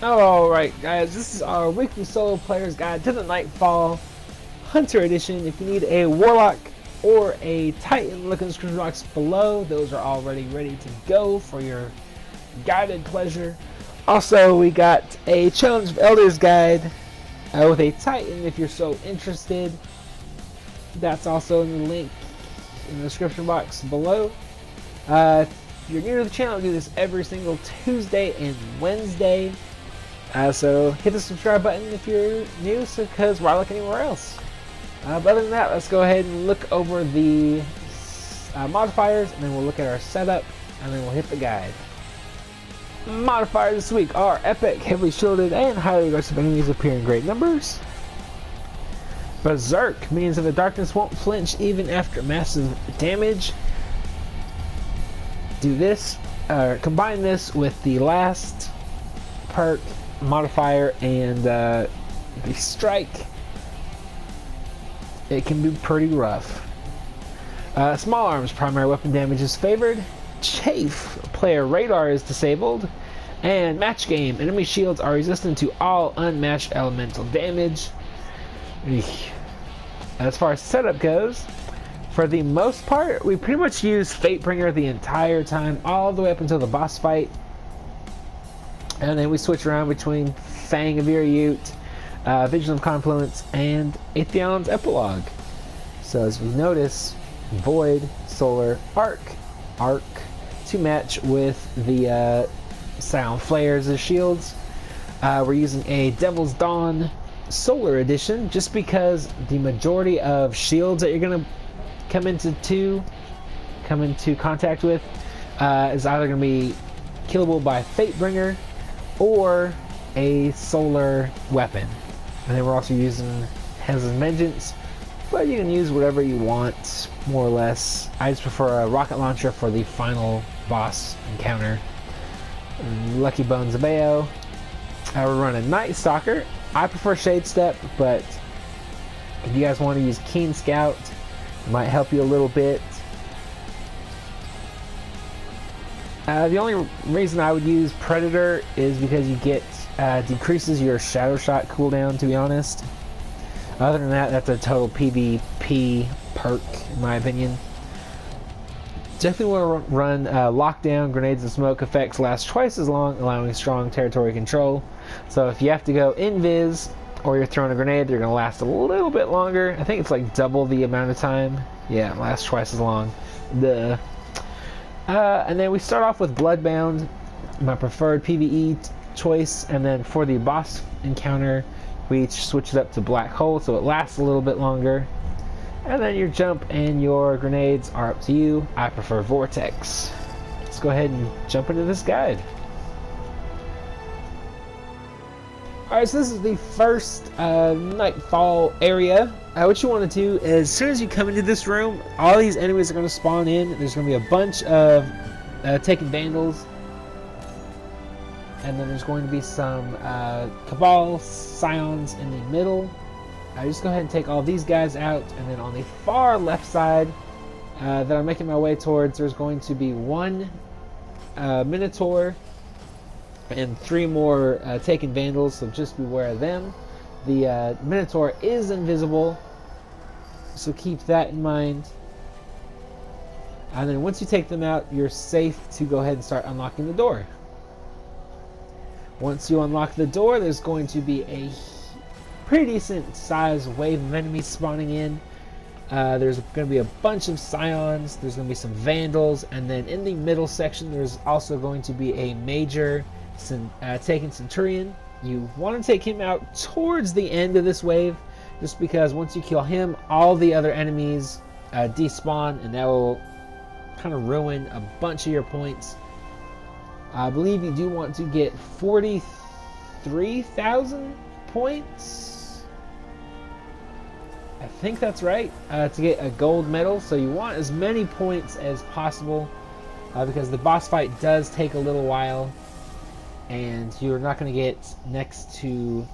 Alright guys, this is our weekly solo player's guide to the Nightfall Hunter Edition. If you need a Warlock or a Titan, look in the description box below. Those are already ready to go for your guided pleasure. Also, we got a Challenge of Elders guide with a Titan if you're so interested. That's also in the link in the description box below. If you're new to the channel, we do this every single Tuesday and Wednesday. So hit the subscribe button if you're new, because why look anywhere else? But other than that, let's go ahead and look over the modifiers, and then we'll look at our setup, and then we'll hit the guide. Modifiers this week are epic, heavily shielded, and highly aggressive enemies appear in great numbers. Berserk means that the darkness won't flinch even after massive damage. Do this, combine this with the last perk modifier and the strike. It can be pretty rough. Small arms primary weapon damage is favored. Chaff player radar is disabled, and match game enemy shields are resistant to all unmatched elemental damage. As far as setup goes, for the most part we pretty much use Fatebringer the entire time, all the way up until the boss fight. And then we switch around between Fang of Ute, Vision of Confluence, and Atheon's Epilogue. So as we notice, Void, Solar, Arc to match with the Sound Flayers as shields. We're using a Devil's Dawn Solar Edition just because the majority of shields that you're going to come into contact with is either going to be killable by Fatebringer or a solar weapon. And then we're also using Hez's Vengeance, but you can use whatever you want, more or less. I just prefer a rocket launcher for the final boss encounter. Lucky Bones of Bayo. We're running Night Stalker. I prefer Shade Step, but if you guys want to use Keen Scout, it might help you a little bit. The only reason I would use Predator is because you get decreases your Shadow Shot cooldown, to be honest. Other than that, that's a total PvP perk, in my opinion. Definitely want to run Lockdown. Grenades and smoke effects last twice as long, allowing strong territory control. So if you have to go invis, or you're throwing a grenade, they're going to last a little bit longer. I think it's like double the amount of time. Yeah, it lasts twice as long. Duh. And then we start off with Bloodbound, my preferred PvE choice, and then for the boss encounter we switch it up to Black Hole so it lasts a little bit longer. And then your jump and your grenades are up to you. I prefer Vortex. Let's go ahead and jump into this guide. Alright, so this is the first Nightfall area. What you want to do is, as soon as you come into this room, all these enemies are going to spawn in. There's going to be a bunch of taken Vandals. And then there's going to be some Cabal Scions in the middle. Just go ahead and take all these guys out. And then on the far left side that I'm making my way towards, there's going to be one Minotaur and 3 more taken Vandals, so just beware of them. The Minotaur is invisible, so keep that in mind. And then once you take them out, you're safe to go ahead and start unlocking the door. Once you unlock the door, there's going to be a pretty decent sized wave of enemies spawning in. There's going to be a bunch of Scions, there's going to be some Vandals, and then in the middle section there's also going to be a major taken Centurion. You want to take him out towards the end of this wave, just because once you kill him, all the other enemies despawn, and that will kind of ruin a bunch of your points. I believe you do want to get 43,000 points. I think that's right, to get a gold medal. So you want as many points as possible, because the boss fight does take a little while, and you're not going to get next to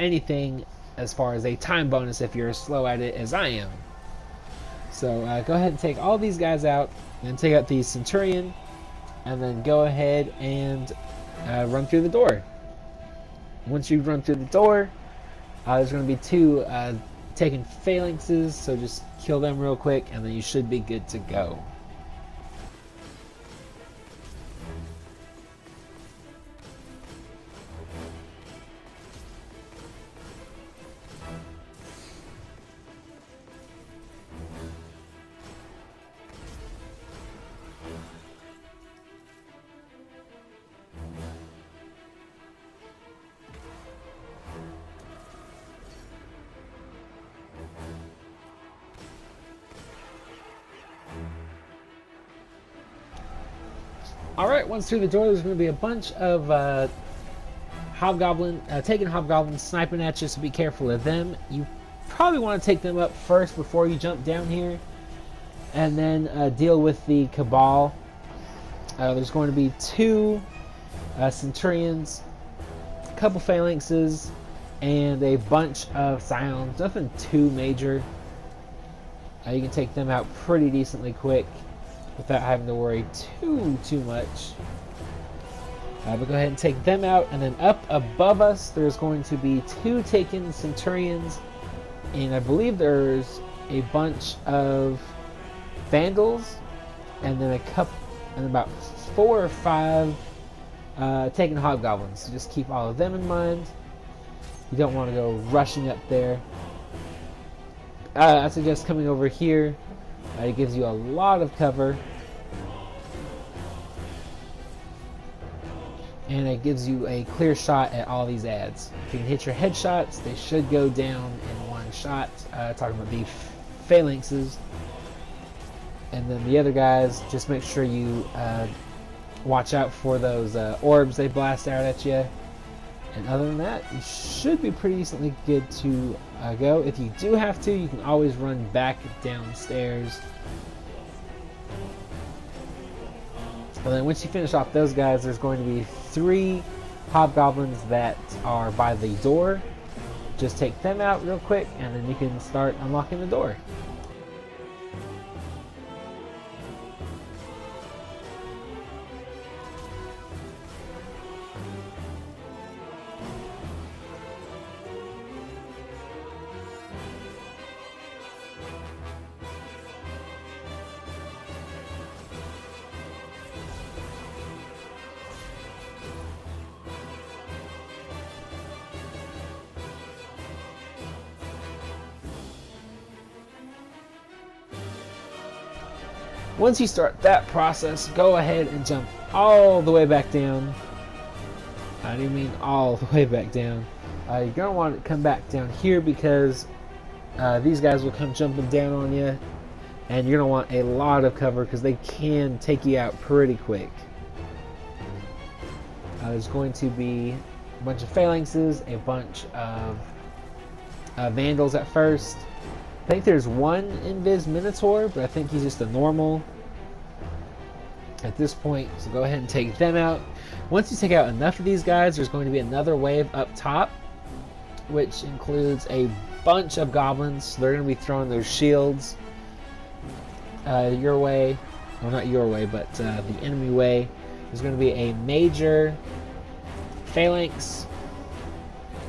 anything as far as a time bonus if you're as slow at it as I am. So go ahead and take all these guys out, and take out the Centurion, and then go ahead and run through the door. Once you run through the door, there's going to be two taken phalanxes, so just kill them real quick, and then you should be good to go. Alright, once through the door, there's going to be a bunch of taking hobgoblins sniping at you, so be careful of them. You probably want to take them up first before you jump down here, and then deal with the cabal. There's going to be two centurions, a couple phalanxes, and a bunch of scions. Nothing too major. You can take them out pretty decently quick without having to worry too much. But go ahead and take them out, and then up above us there's going to be two taken centurions, and I believe there's a bunch of vandals, and then about 4 or 5 taken hobgoblins. So just keep all of them in mind. You don't want to go rushing up there. I suggest coming over here. It gives you a lot of cover, and it gives you a clear shot at all these ads. If you can hit your headshots, they should go down in one shot. Talking about the phalanxes, and then the other guys, just make sure you watch out for those orbs they blast out at you. And other than that, you should be pretty decently good to go. If you do have to, you can always run back downstairs. And then once you finish off those guys, there's going to be 3 hobgoblins that are by the door. Just take them out real quick, and then you can start unlocking the door. Once you start that process, go ahead and jump all the way back down. I do mean all the way back down. You're going to want to come back down here because these guys will come jumping down on you, and you're going to want a lot of cover because they can take you out pretty quick. There's going to be a bunch of phalanxes, a bunch of vandals at first. I think there's one Invis Minotaur, but I think he's just a normal at this point, so go ahead and take them out. Once you take out enough of these guys, there's going to be another wave up top, which includes a bunch of goblins. So they're going to be throwing their shields your way, well, not your way, but the enemy way. There's going to be a major phalanx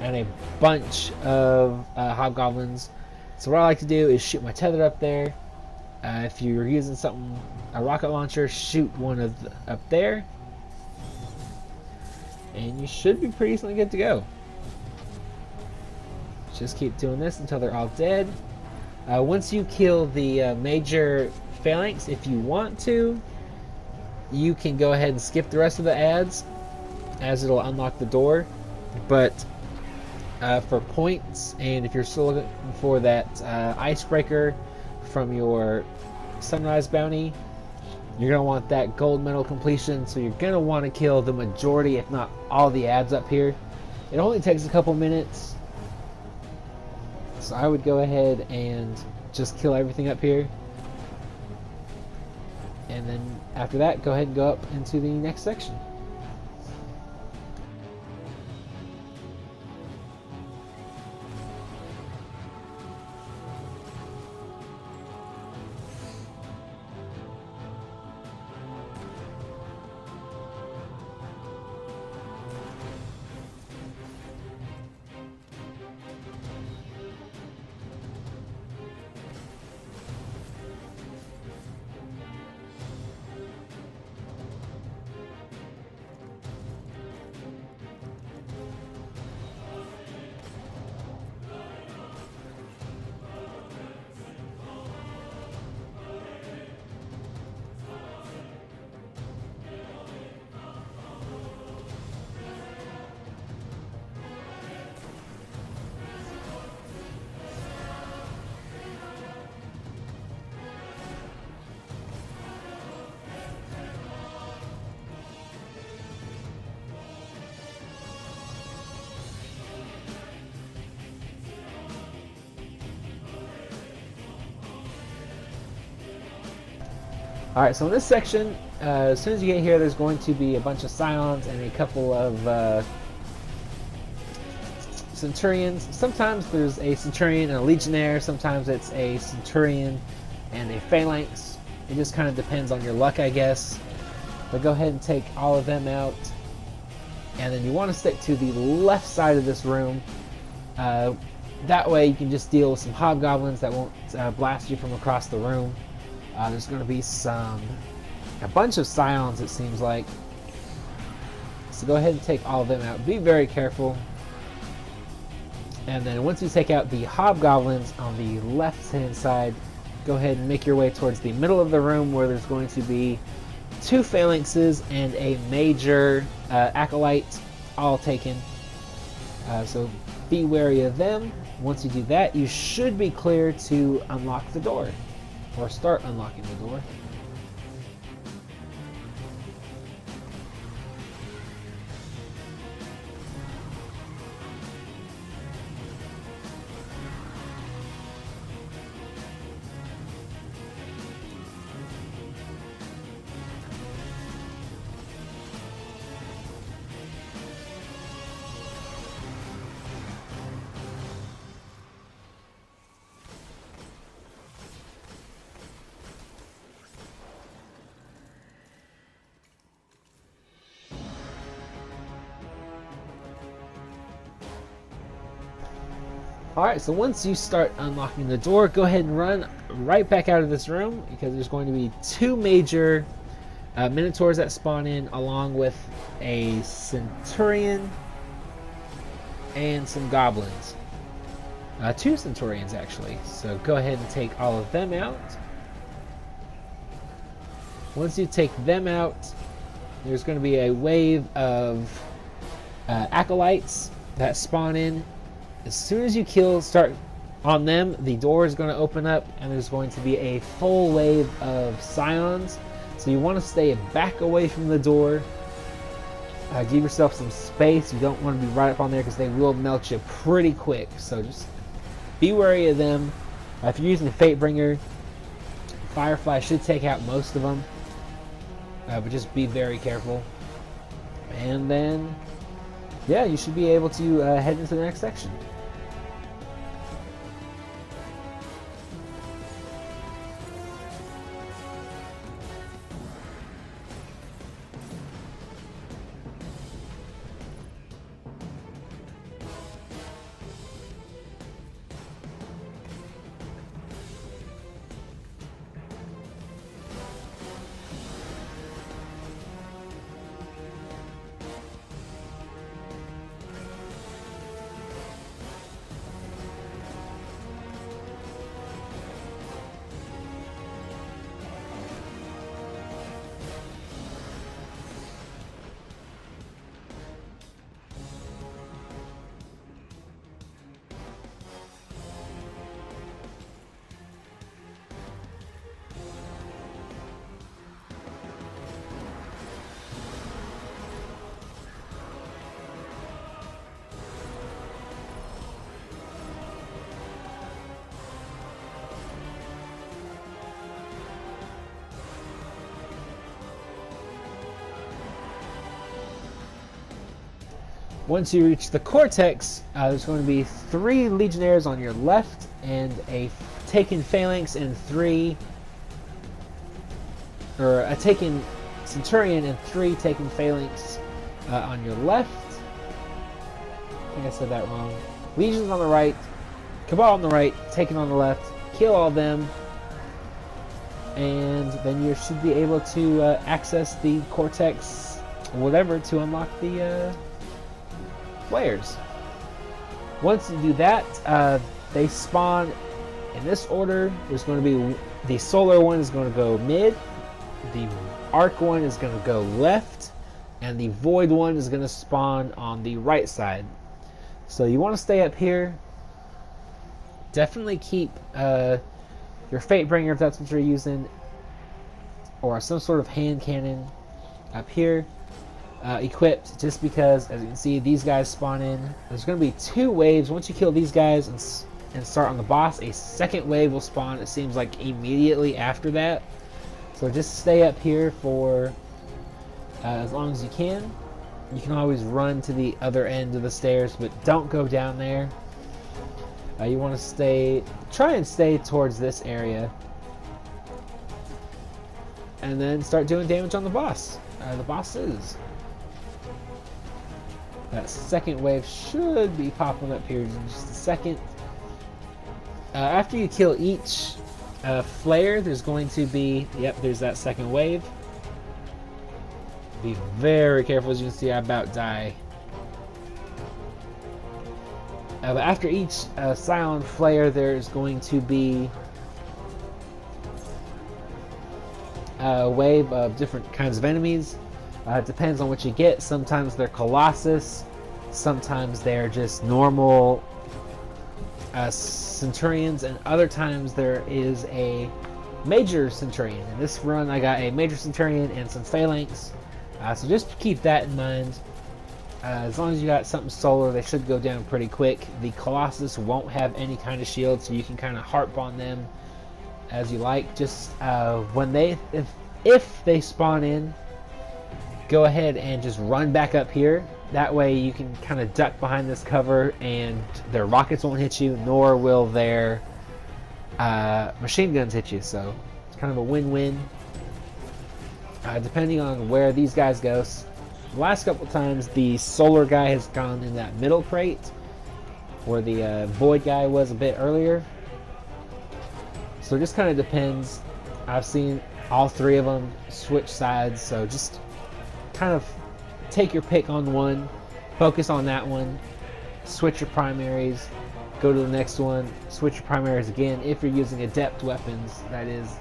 and a bunch of hobgoblins. So what I like to do is shoot my tether up there. If you're using a rocket launcher, shoot one up there, and you should be pretty easily good to go. Just keep doing this until they're all dead. Once you kill the major phalanx, if you want to, you can go ahead and skip the rest of the ads, as it'll unlock the door. But for points, and if you're still looking for that icebreaker from your sunrise bounty, you're going to want that gold medal completion, so you're going to want to kill the majority, if not all, the ads up here. It only takes a couple minutes, so I would go ahead and just kill everything up here, and then after that, go ahead and go up into the next section. Alright, so in this section, as soon as you get here, there's going to be a bunch of scions and a couple of centurions. Sometimes there's a centurion and a legionnaire, sometimes it's a centurion and a phalanx. It just kind of depends on your luck, I guess. But go ahead and take all of them out. And then you want to stick to the left side of this room. That way you can just deal with some hobgoblins that won't blast you from across the room. There's going to be a bunch of scions, it seems like. So go ahead and take all of them out. Be very careful. And then once you take out the hobgoblins on the left hand side, go ahead and make your way towards the middle of the room where there's going to be 2 phalanxes and a major acolyte, all taken. So be wary of them. Once you do that, you should be clear to unlock the door, or start unlocking the door. Alright, so once you start unlocking the door, go ahead and run right back out of this room, because there's going to be 2 major minotaurs that spawn in, along with a centurion and some goblins. 2 centurions, actually. So go ahead and take all of them out. Once you take them out, there's going to be a wave of acolytes that spawn in. As soon as you start on them, the door is going to open up and there's going to be a full wave of scions. So you want to stay back away from the door. Give yourself some space. You don't want to be right up on there because they will melt you pretty quick. So just be wary of them. If you're using the Fatebringer, Firefly should take out most of them. But just be very careful. And then, yeah, you should be able to head into the next section. Once you reach the cortex, there's going to be 3 legionnaires on your left and a taken phalanx and a taken centurion and 3 taken phalanx on your left. I think I said that wrong. Legions on the right, Cabal on the right, taken on the left. Kill all of them, and then you should be able to access the cortex, or whatever, to unlock the flayers. Once you do that, they spawn in this order. There's going to be the solar one is going to go mid, the arc one is going to go left, and the void one is going to spawn on the right side. So you want to stay up here. Definitely keep your Fatebringer if that's what you're using, or some sort of hand cannon up here equipped, just because, as you can see, these guys spawn in. There's going to be 2 waves. Once you kill these guys and start on the boss, a second wave will spawn, it seems like, immediately after that. So just stay up here for as long as you can. You can always run to the other end of the stairs, but don't go down there. You want to try and stay towards this area. And then start doing damage on the boss. The bosses. That second wave should be popping up here in just a second. After you kill each flayer, there's going to be, yep, there's that second wave. Be very careful. As you can see, I about die. But after each silent flayer, there's going to be a wave of different kinds of enemies. It depends on what you get. Sometimes they're Colossus, sometimes they're just normal Centurions, and other times there is a Major Centurion. In this run, I got a Major Centurion and some Phalanx. So just keep that in mind. As long as you got something solar, they should go down pretty quick. The Colossus won't have any kind of shield, so you can kind of harp on them as you like. Just when if they spawn in, go ahead and just run back up here. That way you can kind of duck behind this cover and their rockets won't hit you, nor will their machine guns hit you. So it's kind of a win-win. Depending on where these guys go. The last couple times the solar guy has gone in that middle crate where the void guy was a bit earlier. So it just kind of depends. I've seen all three of them switch sides, so just kind of take your pick on one, focus on that one, switch your primaries, go to the next one, switch your primaries again if you're using adept weapons, that is,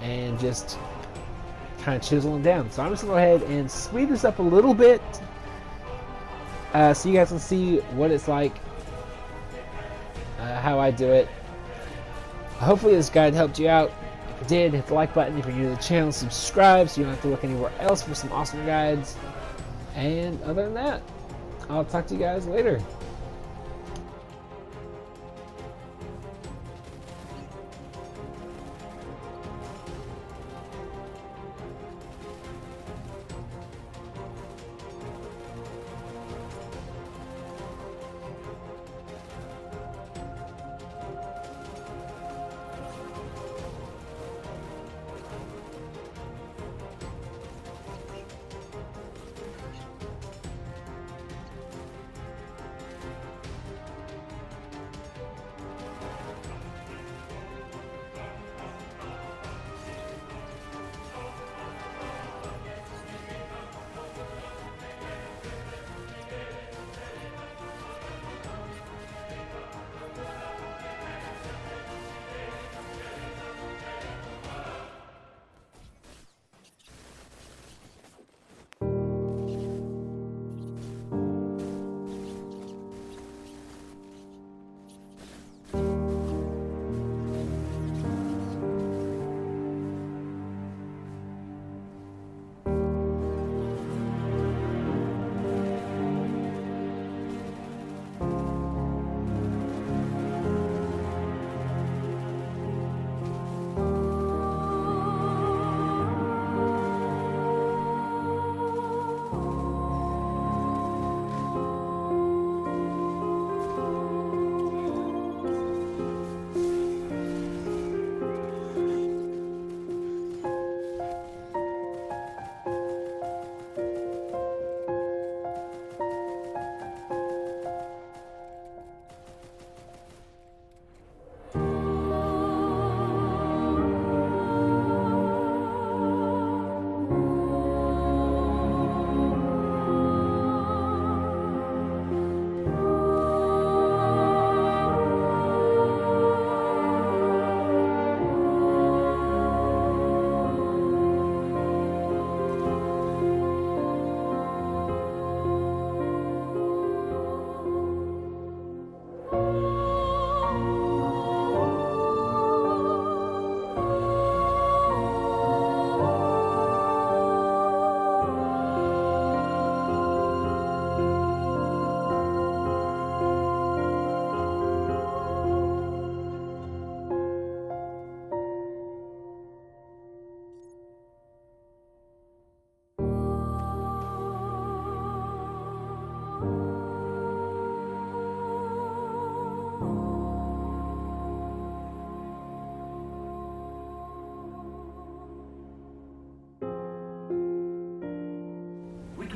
and just kind of chiseling down. So I'm just going to go ahead and speed this up a little bit so you guys can see what it's like, how I do it. Hopefully this guide helped you out. If it did, hit the like button. If you're new to the channel, subscribe so you don't have to look anywhere else for some awesome guides. And other than that, I'll talk to you guys later.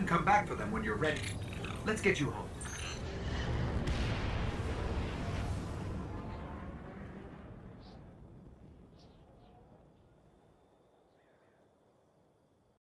come back for them when you're ready. Let's get you home.